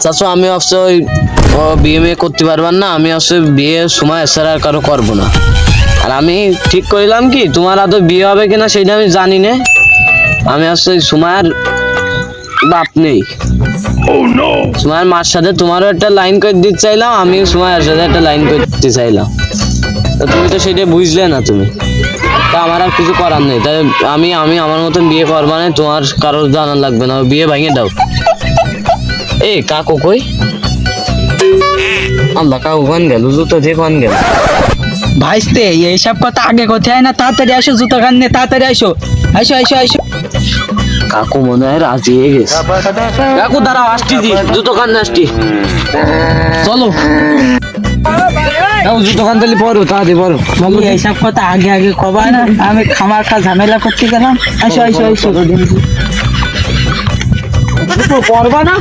চাচা আমি ভাবছি ওই বিয়ে মেয়ে করতে পারবার না, আমি ভাবছি বিয়ে সময় ছাড়া আর কারো করবো না। আর আমি ঠিক করিলাম কি তোমার আদৌ বিয়ে হবে কিনা সেটা আমি জানি না। আমি ভাবছি সময়ের বাপ নেই, সময়ের মার সাথে তোমারও একটা লাইন করে দিতে চাইলাম, আমিও সময়ের সাথে একটা লাইন করতে চাইলাম। তা তুমি তো সেটা বুঝলে না তুমি, তা আমার আর কিছু করার নেই। তাই আমি আমি আমার মতন বিয়ে করবা না, তোমার কারোর জানা লাগবে না, বিয়ে ভেঙে দাও। এ কাকু কই? আল্লাহ, কাকু কোন গেল? জুতো দিয়ে কোন গেল? ভাইস্তে এইসব কথা আগে কোথায় না, তাড়াতাড়ি আসো, জুতো খান নিয়ে তাড়াতাড়ি আসো, আসো আসো আসো। কাকু মনে হয় রাজি হয়ে গেছে। কাকু দাঁড়াও, আসছি জি, জুতো খান না আসছি। চলো জুতো খান তাহলে পরো, তাড়াতাড়ি পরো। এইসব কথা আগে আগে কবা না, আমি খামার খা ঝামেলা করতে গেলাম। আসো আসো আসো। পরবা না?